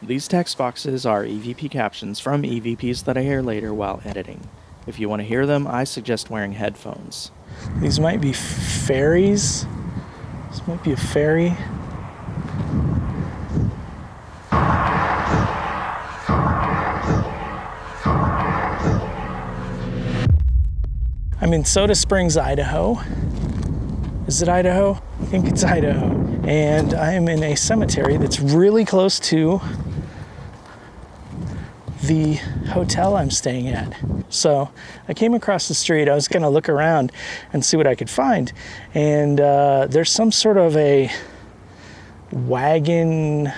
These text boxes are EVP captions from EVPs that I hear later while editing. If you want to hear them, I suggest wearing headphones. These might be fairies. This might be a fairy. I'm in Soda Springs, Idaho. Is it Idaho? I think it's Idaho. And I am in a cemetery that's really close to the hotel I'm staying at. So I came across the street. I was going to look around and see what I could find. And there's some sort of a wagon.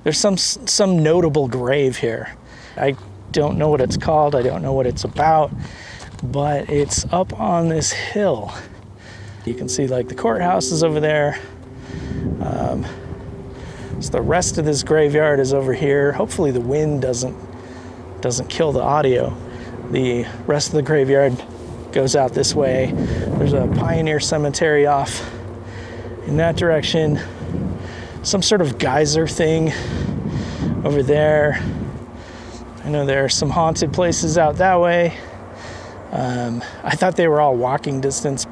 There's some notable grave here. I don't know what it's called. I don't know what it's about. But it's up on this hill. You can see like the courthouse is over there. So the rest of this graveyard is over here. Hopefully the wind doesn't kill the audio. The rest of the graveyard goes out this way. There's a pioneer cemetery off in that direction. Some sort of geyser thing over there. I know there are some haunted places out that way. I thought they were all walking distance,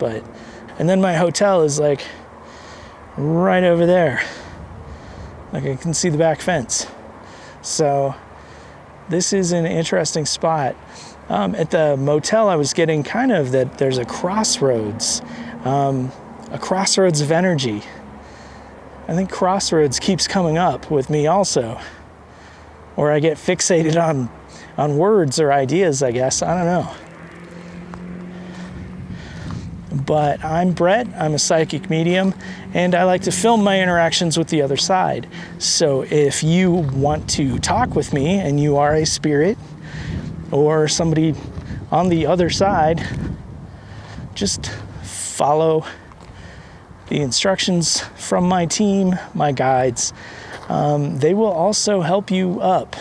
and then my hotel is like right over there. Like I can see the back fence. So this is an interesting spot. At the motel, I was getting kind of that there's a crossroads of energy. I think Crossroads keeps coming up with me also. Or I get fixated on words or ideas, I guess. I don't know. But I'm Brett, I'm a psychic medium, and I like to film my interactions with the other side. So if you want to talk with me and you are a spirit or somebody on the other side, just follow the instructions from my team, my guides. They will also help you up.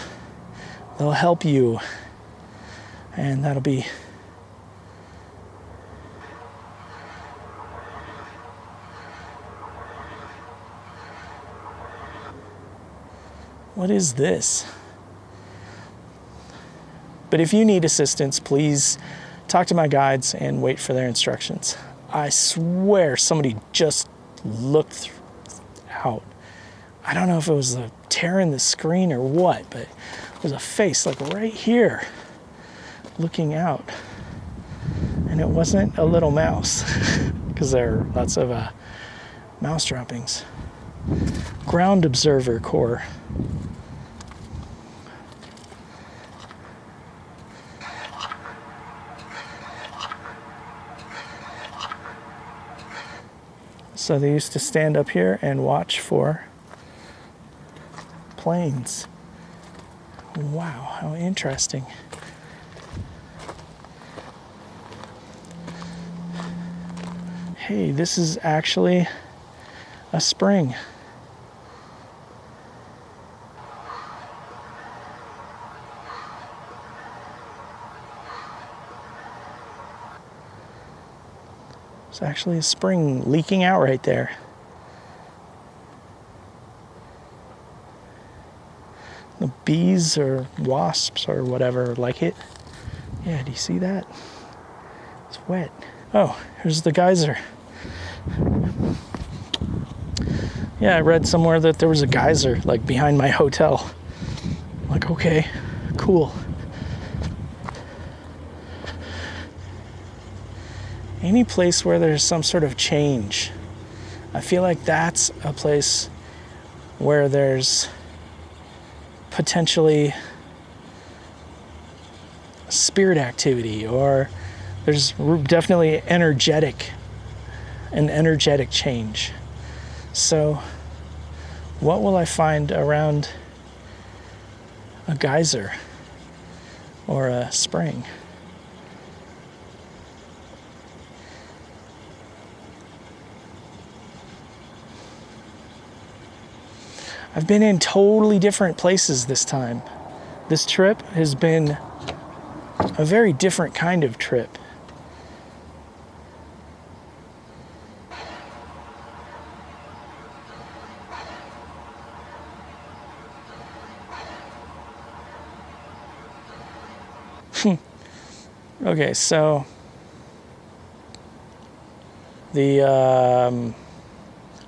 They'll help you, and that'll be what is this? But if you need assistance, please talk to my guides and wait for their instructions. I swear somebody just looked out. I don't know if it was a tear in the screen or what, but it was a face like right here looking out. And it wasn't a little mouse because there are lots of mouse droppings. Ground observer core. So they used to stand up here and watch for planes. Wow, how interesting. Hey, this is actually a spring. It's actually a spring leaking out right there. The bees or wasps or whatever like it. Yeah, do you see that? It's wet. Oh, here's the geyser. Yeah, I read somewhere that there was a geyser like behind my hotel. Like, okay, cool. Any place where there's some sort of change. I feel like that's a place where there's potentially spirit activity, or there's definitely an energetic change. So what will I find around a geyser or a spring? I've been in totally different places this time. This trip has been a very different kind of trip. Okay, so the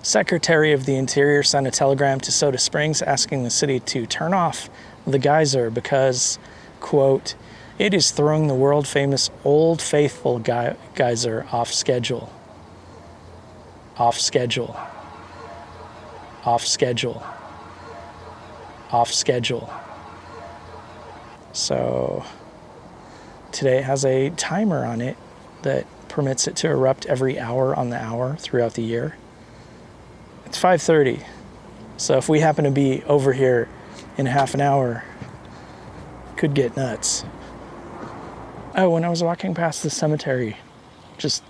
Secretary of the Interior sent a telegram to Soda Springs asking the city to turn off the geyser because, quote, it is throwing the world famous Old Faithful geyser off schedule. Off schedule. Off schedule. Off schedule. So today it has a timer on it that permits it to erupt every hour on the hour throughout the year. It's 5:30. So if we happen to be over here in half an hour, could get nuts. Oh, when I was walking past the cemetery just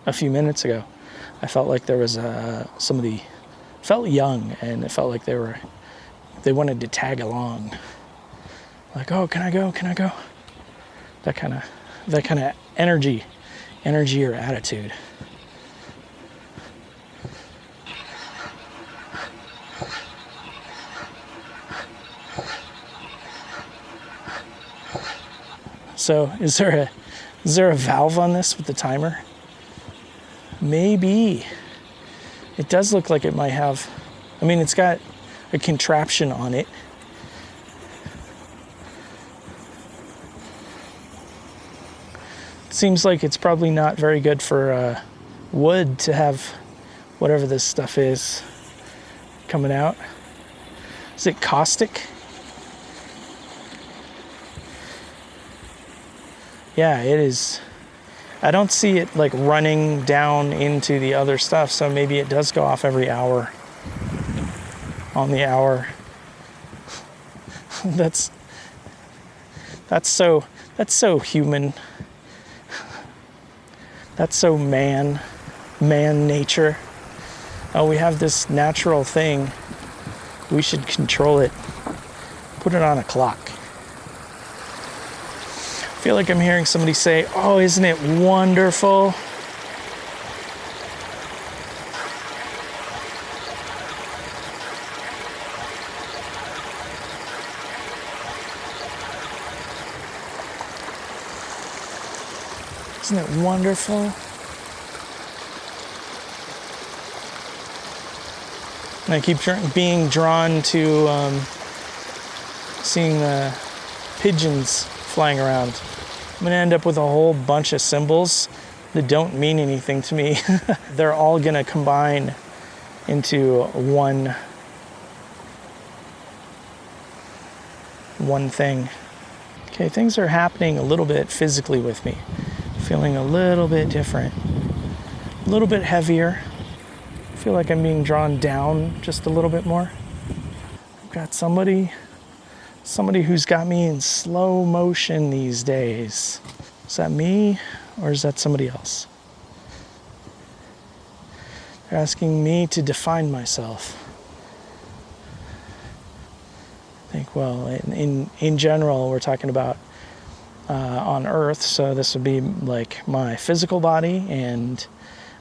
a few minutes ago, I felt like there was somebody felt young, and it felt like they wanted to tag along. Like, oh, can I go? Can I go? That kind of energy or attitude. So is there a valve on this with the timer? Maybe. It does look like it might have. I mean, it's got a contraption on it. Seems like it's probably not very good for wood to have whatever this stuff is coming out. Is it caustic? Yeah, it is. I don't see it like running down into the other stuff, so maybe it does go off every hour. On the hour. That's so human. That's so man nature. Oh, we have this natural thing. We should control it. Put it on a clock. I feel like I'm hearing somebody say, oh, isn't it wonderful? Isn't it wonderful? And I keep being drawn to seeing the pigeons flying around. I'm gonna end up with a whole bunch of symbols that don't mean anything to me. They're all gonna combine into one thing. Okay, things are happening a little bit physically with me. Feeling a little bit different, a little bit heavier. I feel like I'm being drawn down just a little bit more. I've got somebody who's got me in slow motion these days. Is that me or is that somebody else? They're asking me to define myself. I think, well, in general, we're talking about on Earth, so this would be like my physical body and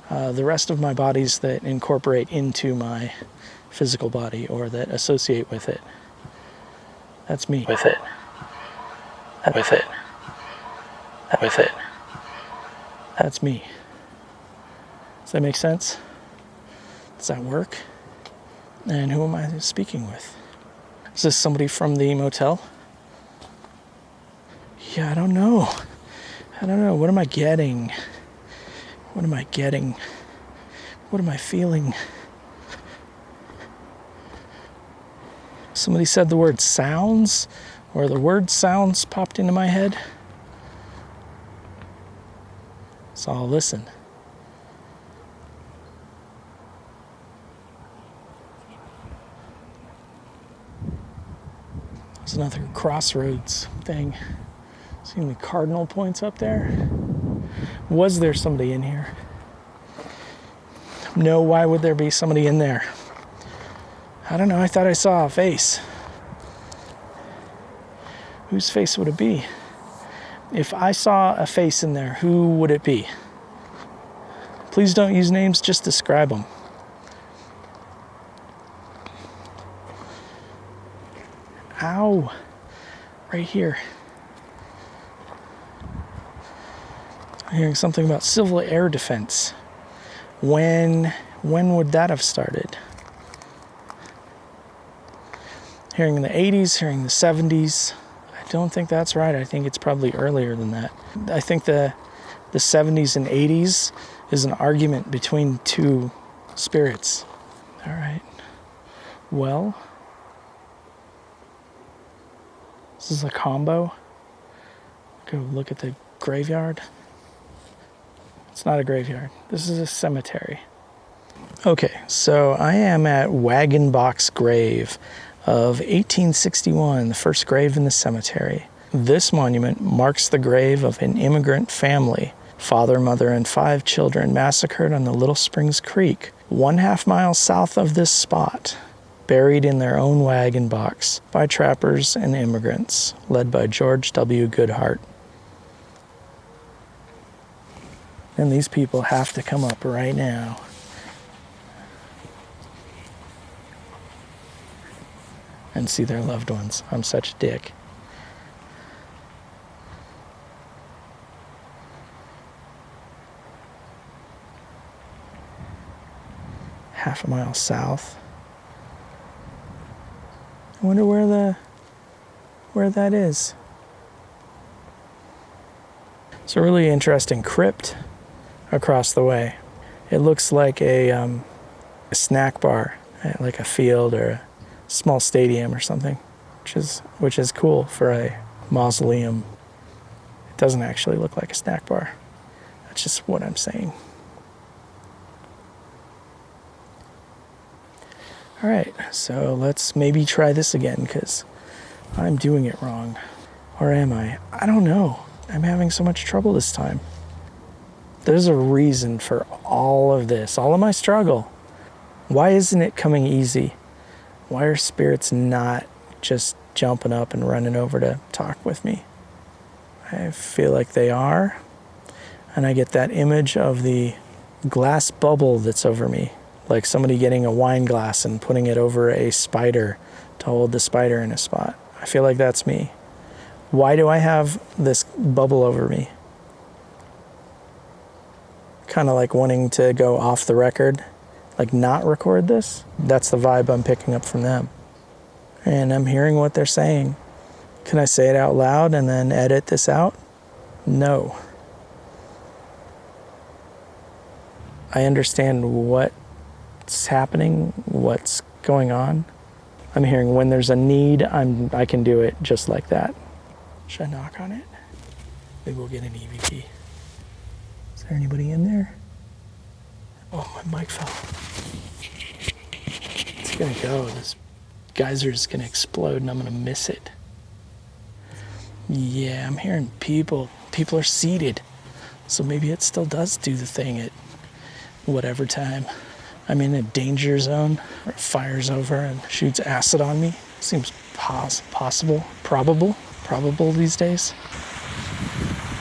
the rest of my bodies that incorporate into my physical body or that associate with it. That's me. With it. With it. With it. That's me. Does that make sense? Does that work? And who am I speaking with? Is this somebody from the motel? Yeah, I don't know. What am I getting? What am I getting? What am I feeling? Somebody said the word sounds, or the word sounds popped into my head. So I'll listen. There's another Crossroads thing. Seeing the cardinal points up there? Was there somebody in here? No, why would there be somebody in there? I don't know, I thought I saw a face. Whose face would it be? If I saw a face in there, who would it be? Please don't use names, just describe them. Ow, right here. I'm hearing something about civil air defense. When would that have started? Hearing in the 80s, hearing in the 70s. I don't think that's right. I think it's probably earlier than that. I think the 70s and 80s is an argument between two spirits. All right. Well, this is a combo. Go look at the graveyard. It's not a graveyard. This is a cemetery. Okay, so I am at Wagon Box Grave of 1861, the first grave in the cemetery. This monument marks the grave of an immigrant family, father, mother, and 5 children massacred on the Little Springs Creek, 1/2 mile south of this spot, buried in their own wagon box by trappers and immigrants, led by George W. Goodhart. And these people have to come up right now. And see their loved ones. I'm such a dick. Half a mile south. I wonder where that is. It's a really interesting crypt across the way. It looks like a snack bar at like a field or a small stadium or something, which is cool for a mausoleum. It doesn't actually look like a snack bar. That's just what I'm saying. All right, so let's maybe try this again because I'm doing it wrong. Or am I? I don't know. I'm having so much trouble this time. There's a reason for all of this, all of my struggle. Why isn't it coming easy? Why are spirits not just jumping up and running over to talk with me? I feel like they are. And I get that image of the glass bubble that's over me. Like somebody getting a wine glass and putting it over a spider to hold the spider in a spot. I feel like that's me. Why do I have this bubble over me? Kind of like wanting to go off the record, like not record this. That's the vibe I'm picking up from them. And I'm hearing what they're saying. Can I say it out loud and then edit this out? No. I understand what's happening, what's going on. I'm hearing when there's a need, I can do it just like that. Should I knock on it? Maybe we'll get an EVP. Is there anybody in there? Oh, my mic fell. It's gonna go. This geyser's gonna explode and I'm gonna miss it. Yeah, I'm hearing people. People are seated. So maybe it still does do the thing at whatever time I'm in a danger zone or it fires over and shoots acid on me. Seems possible, probable these days.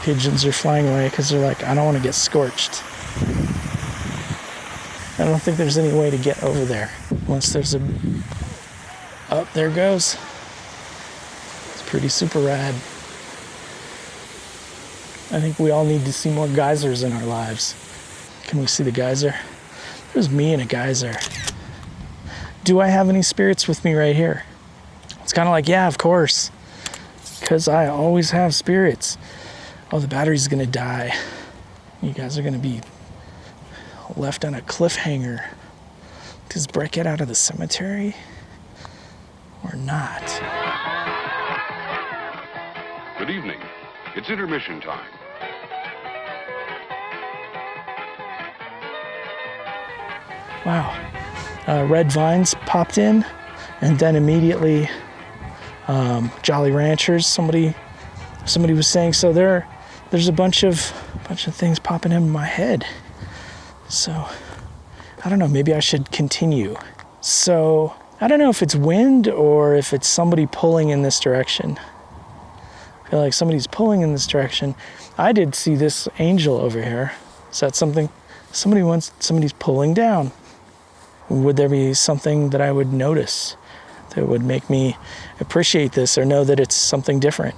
Pigeons are flying away because they're like, I don't want to get scorched. I don't think there's any way to get over there. Once there's oh, there it goes. It's pretty super rad. I think we all need to see more geysers in our lives. Can we see the geyser? There's me in a geyser. Do I have any spirits with me right here? It's kind of like, yeah, of course. Because I always have spirits. Oh, the battery's gonna die. You guys are gonna be left on a cliffhanger. Does Brett get out of the cemetery or not? Good evening. It's intermission time. Wow. Red Vines popped in, and then immediately Jolly Ranchers. Somebody was saying, so there's a bunch of things popping in my head. So I don't know, maybe I should continue. So I don't know if it's wind or if it's somebody pulling in this direction. I feel like somebody's pulling in this direction. I did see this angel over here. Is that something? Somebody's pulling down. Would there be something that I would notice that would make me appreciate this or know that it's something different?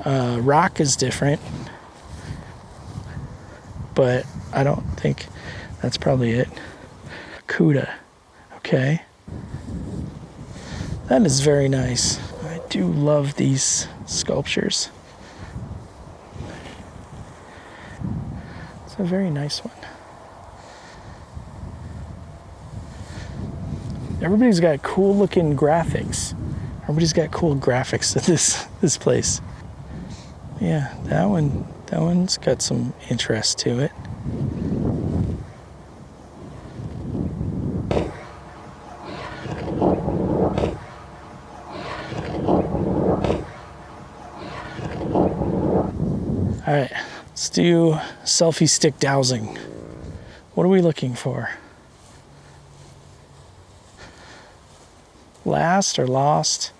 Rock is different. but I don't think that's probably it. Cuda. Okay. That is very nice. I do love these sculptures. It's a very nice one. Everybody's got cool looking graphics. Everybody's got cool graphics at this place. Yeah, that one's got some interest to it. All right, let's do selfie stick dowsing. What are we looking for? Last or lost?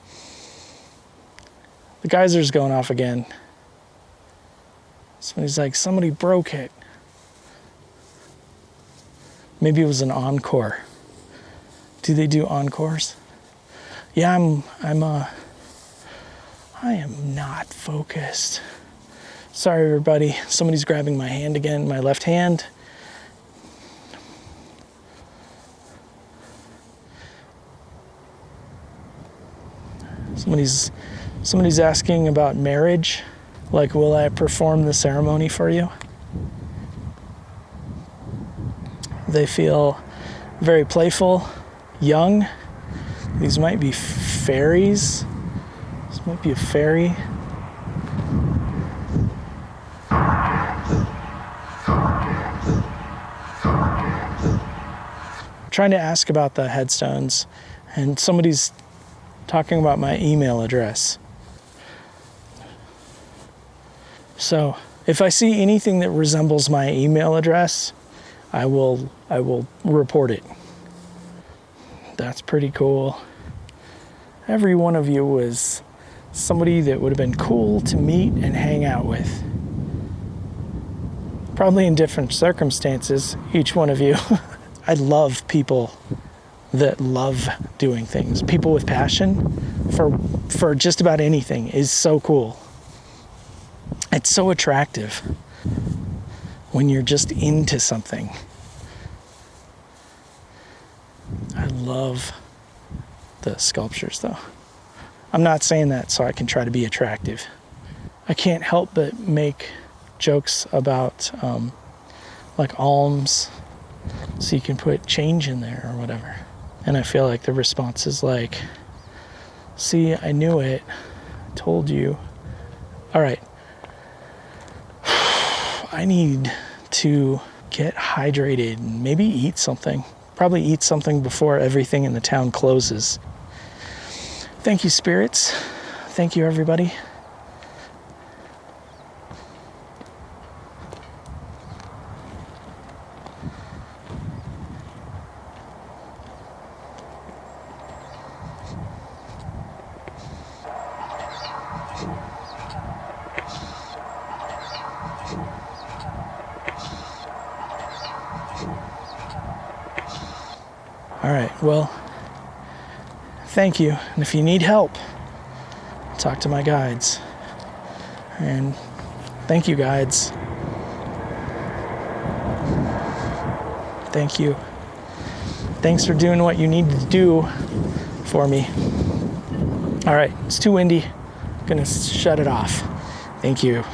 The geyser's going off again. Somebody's like, somebody broke it. Maybe it was an encore. Do they do encores? Yeah, I am not focused. Sorry, everybody. Somebody's grabbing my hand again, my left hand. Somebody's asking about marriage. Like, will I perform the ceremony for you? They feel very playful, young. These might be fairies. This might be a fairy. I'm trying to ask about the headstones, and somebody's talking about my email address. So if I see anything that resembles my email address, I will report it. That's pretty cool. Every one of you was somebody that would have been cool to meet and hang out with. Probably in different circumstances, each one of you. I love people that love doing things. People with passion for just about anything is so cool. It's so attractive when you're just into something. I love the sculptures though. I'm not saying that so I can try to be attractive. I can't help but make jokes about like alms, so you can put change in there or whatever. And I feel like the response is like, see, I knew it, I told you. All right, I need to get hydrated and maybe eat something. Probably eat something before everything in the town closes. Thank you, spirits. Thank you, everybody. All right, well, thank you. And if you need help, talk to my guides. And thank you, guides. Thank you. Thanks for doing what you needed to do for me. All right, it's too windy. I'm gonna shut it off. Thank you.